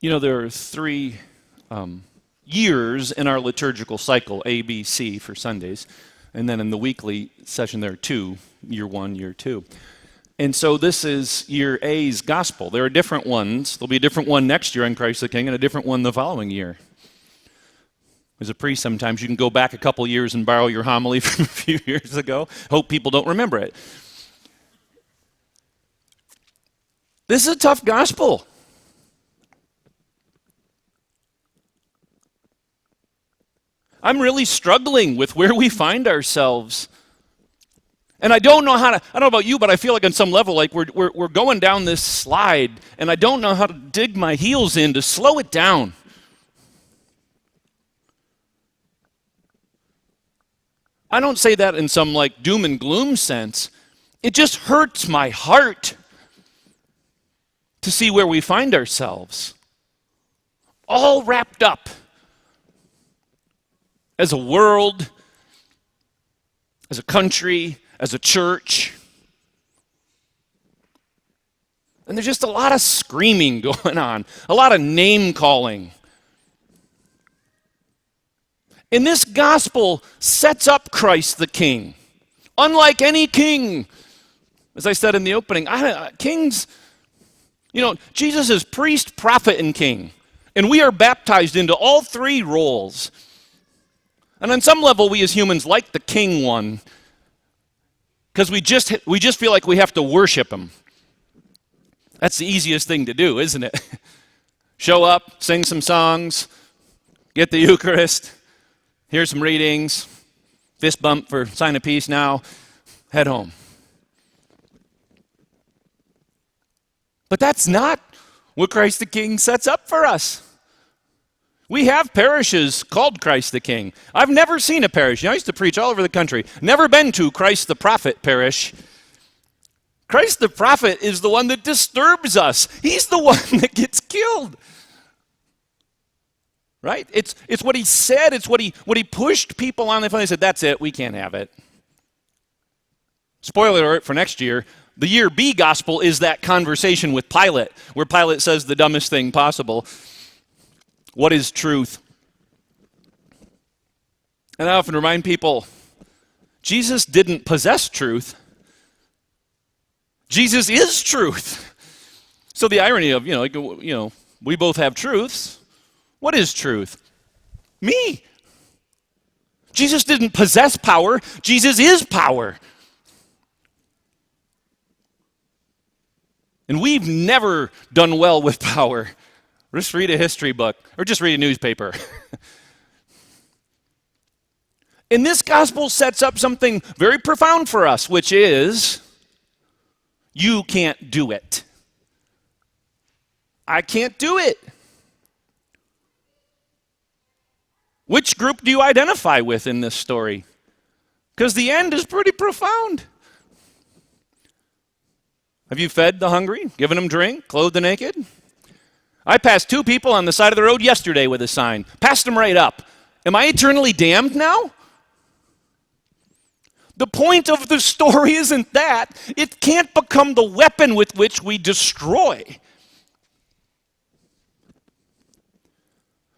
You know, there are three years in our liturgical cycle, A, B, C for Sundays. And then in the weekly session, there are two, year one, year two. And so this is year A's gospel. There are different ones. There'll be a different one next year on Christ the King and a different one the following year. As a priest, sometimes you can go back a couple years and borrow your homily from a few years ago. Hope people don't remember it. This is a tough gospel. I'm really struggling with where we find ourselves. And I don't know about you, but I feel like on some level, like we're going down this slide, and I don't know how to dig my heels in to slow it down. I don't say that in some like doom and gloom sense. It just hurts my heart to see where we find ourselves. All wrapped up as a world, as a country, as a church. And there's just a lot of screaming going on, a lot of name calling. And this gospel sets up Christ the King. Unlike any king, as I said in the opening, kings, Jesus is priest, prophet, and king. And we are baptized into all three roles. And on some level, we as humans like the king one because we just feel like we have to worship him. That's the easiest thing to do, isn't it? Show up, sing some songs, get the Eucharist, hear some readings, fist bump for sign of peace now, head home. But that's not what Christ the King sets up for us. We have parishes called Christ the King. I've never seen a parish. I used to preach all over the country. Never been to Christ the Prophet parish. Christ the Prophet is the one that disturbs us. He's the one that gets killed. Right? It's what he said. It's what he pushed people on. They said, that's it. We can't have it. Spoiler alert for next year. The year B gospel is that conversation with Pilate, where Pilate says the dumbest thing possible. What is truth? And I often remind people, Jesus didn't possess truth. Jesus is truth. So the irony of, we both have truths. What is truth? Me. Jesus didn't possess power. Jesus is power. And we've never done well with power. Just read a history book, or just read a newspaper. And this gospel sets up something very profound for us, which is, you can't do it. I can't do it. Which group do you identify with in this story? Because the end is pretty profound. Have you fed the hungry, given them drink, clothed the naked? I passed two people on the side of the road yesterday with a sign. Passed them right up. Am I eternally damned now? The point of the story isn't that. It can't become the weapon with which we destroy.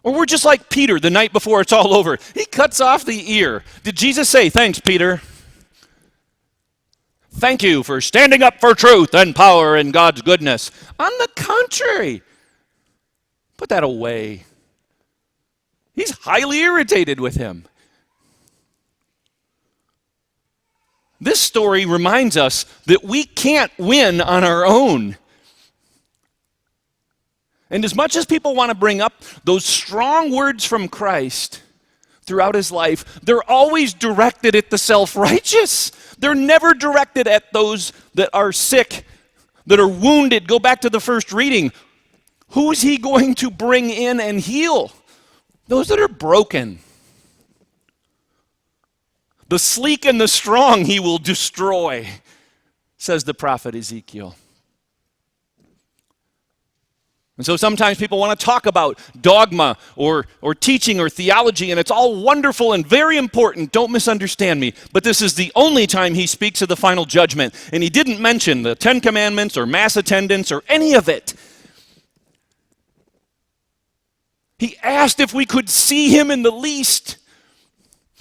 Or we're just like Peter the night before it's all over. He cuts off the ear. Did Jesus say, thanks, Peter? Thank you for standing up for truth and power and God's goodness. On the contrary, put that away. He's highly irritated with him. This story reminds us that we can't win on our own. And as much as people want to bring up those strong words from Christ throughout his life, they're always directed at the self-righteous. They're never directed at those that are sick, that are wounded. Go back to the first reading. Who is he going to bring in and heal? Those that are broken. The sleek and the strong he will destroy, says the prophet Ezekiel. And so sometimes people want to talk about dogma or teaching or theology, and it's all wonderful and very important. Don't misunderstand me. But this is the only time he speaks of the final judgment. And he didn't mention the Ten Commandments or mass attendance or any of it. He asked if we could see him in the least.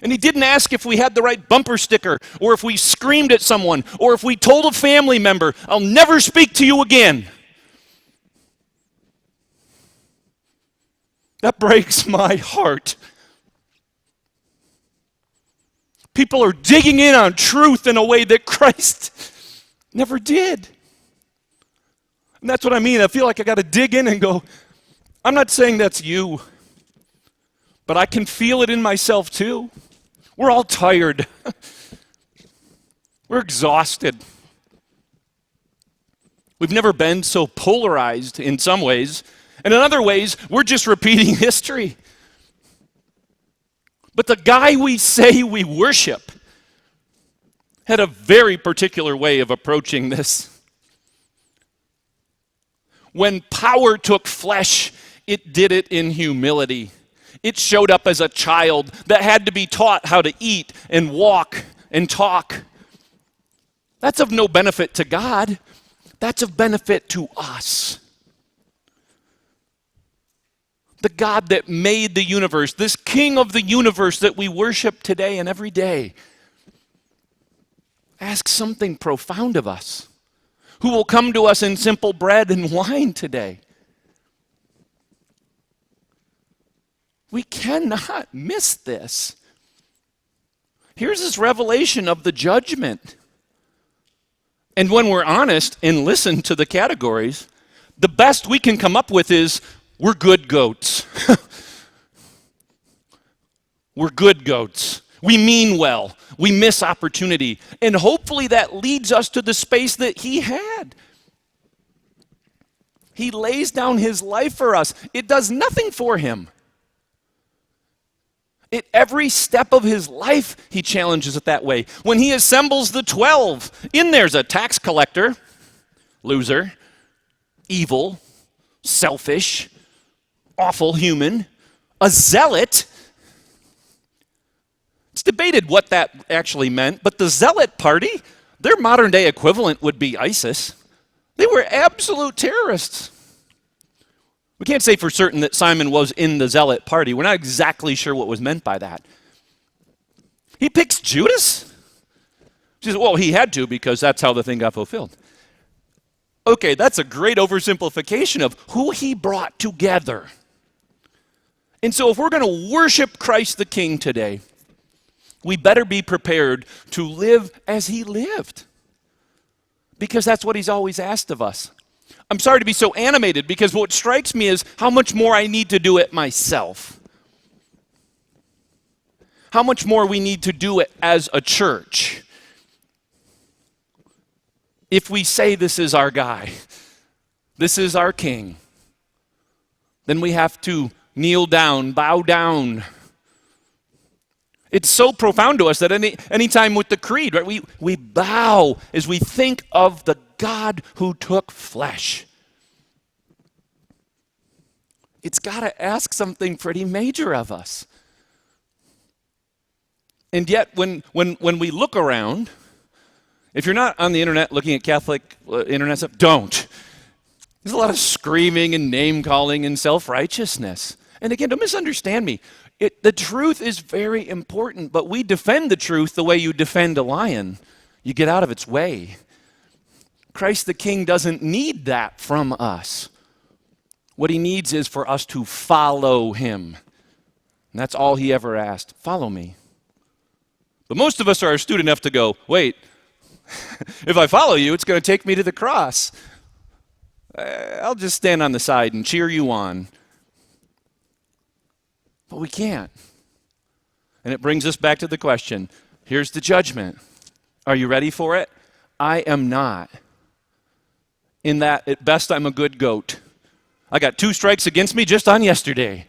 And he didn't ask if we had the right bumper sticker, or if we screamed at someone, or if we told a family member, "I'll never speak to you again." That breaks my heart. People are digging in on truth in a way that Christ never did. And that's what I mean. I feel like I got to dig in and go, I'm not saying that's you, but I can feel it in myself too. We're all tired. We're exhausted. We've never been so polarized in some ways, and in other ways, we're just repeating history. But the guy we say we worship had a very particular way of approaching this. When power took flesh, it did it in humility. It showed up as a child that had to be taught how to eat and walk and talk. That's of no benefit to God. That's of benefit to us. The God that made the universe, this King of the universe that we worship today and every day, asks something profound of us. Who will come to us in simple bread and wine today? We cannot miss this. Here's this revelation of the judgment. And when we're honest and listen to the categories, the best we can come up with is, we're good goats. We're good goats. We mean well. We miss opportunity. And hopefully that leads us to the space that he had. He lays down his life for us. It does nothing for him. At every step of his life, he challenges it that way. When he assembles the 12, in there's a tax collector, loser, evil, selfish, awful human, a zealot. It's debated what that actually meant, but the zealot party, their modern day equivalent would be ISIS. They were absolute terrorists. We can't say for certain that Simon was in the zealot party. We're not exactly sure what was meant by that. He picks Judas? She says, well, he had to because that's how the thing got fulfilled. Okay, that's a great oversimplification of who he brought together. And so if we're going to worship Christ the King today, we better be prepared to live as he lived. Because that's what he's always asked of us. I'm sorry to be so animated because what strikes me is how much more I need to do it myself. How much more we need to do it as a church. If we say this is our guy, this is our king, then we have to kneel down, bow down. It's so profound to us that anytime with the creed, right, we bow as we think of the God who took flesh. It's got to ask something pretty major of us. And yet, when we look around, if you're not on the internet looking at Catholic internet stuff, don't. There's a lot of screaming and name-calling and self-righteousness. And again, don't misunderstand me. The truth is very important, but we defend the truth the way you defend a lion. You get out of its way. Christ the King doesn't need that from us. What he needs is for us to follow him. And that's all he ever asked. Follow me. But most of us are astute enough to go, wait, if I follow you, it's going to take me to the cross. I'll just stand on the side and cheer you on. But we can't. And it brings us back to the question, here's the judgment. Are you ready for it? I am not. In that, at best, I'm a good goat. I got 2 strikes against me just on yesterday.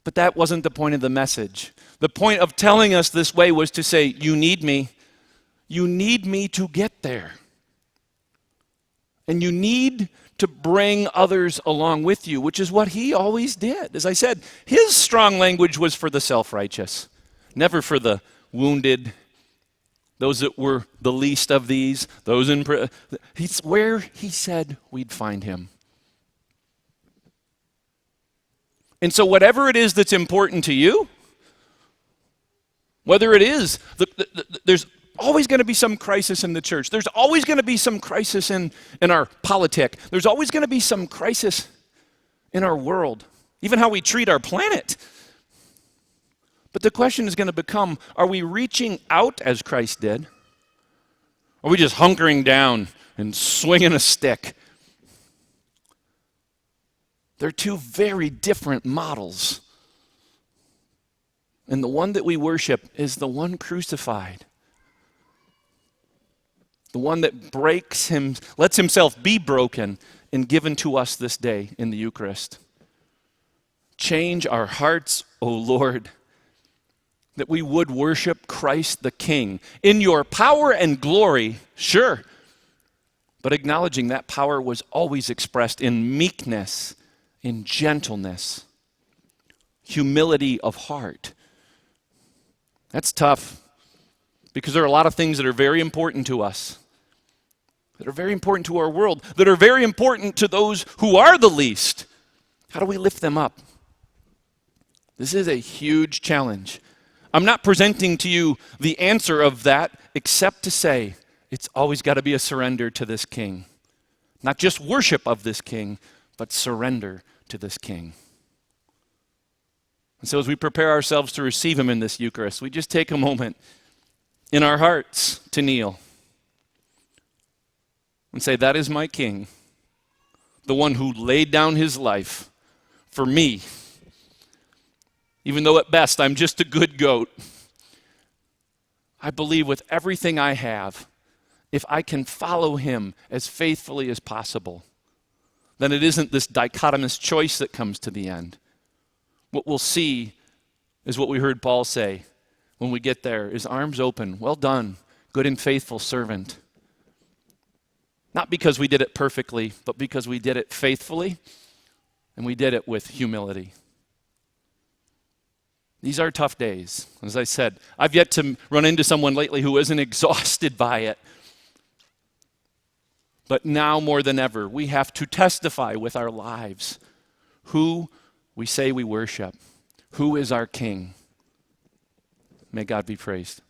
But that wasn't the point of the message. The point of telling us this way was to say, you need me. You need me to get there. And you need to bring others along with you, which is what he always did. As I said, his strong language was for the self-righteous, never for the wounded, those that were the least of these, those in prison. He's where he said we'd find him. And so whatever it is that's important to you, whether it is, there's always going to be some crisis in the church. There's always going to be some crisis in our politic. There's always going to be some crisis in our world, even how we treat our planet. But the question is going to become, are we reaching out as Christ did? Or are we just hunkering down and swinging a stick? They're two very different models. And the one that we worship is the one crucified. The one that breaks him, lets himself be broken and given to us this day in the Eucharist. Change our hearts, O Lord, that we would worship Christ the King in your power and glory, sure, but acknowledging that power was always expressed in meekness, in gentleness, humility of heart. That's tough, because there are a lot of things that are very important to us, that are very important to our world, that are very important to those who are the least. How do we lift them up? This is a huge challenge. I'm not presenting to you the answer of that except to say it's always got to be a surrender to this King. Not just worship of this King, but surrender to this King. And so as we prepare ourselves to receive him in this Eucharist, we just take a moment in our hearts to kneel and say, that is my King, the one who laid down his life for me. Even though at best I'm just a good goat, I believe with everything I have, if I can follow him as faithfully as possible, then it isn't this dichotomous choice that comes to the end. What we'll see is what we heard Paul say when we get there, is arms open, well done, good and faithful servant. Not because we did it perfectly, but because we did it faithfully, and we did it with humility. These are tough days. As I said, I've yet to run into someone lately who isn't exhausted by it. But now more than ever, we have to testify with our lives who we say we worship, who is our King. May God be praised.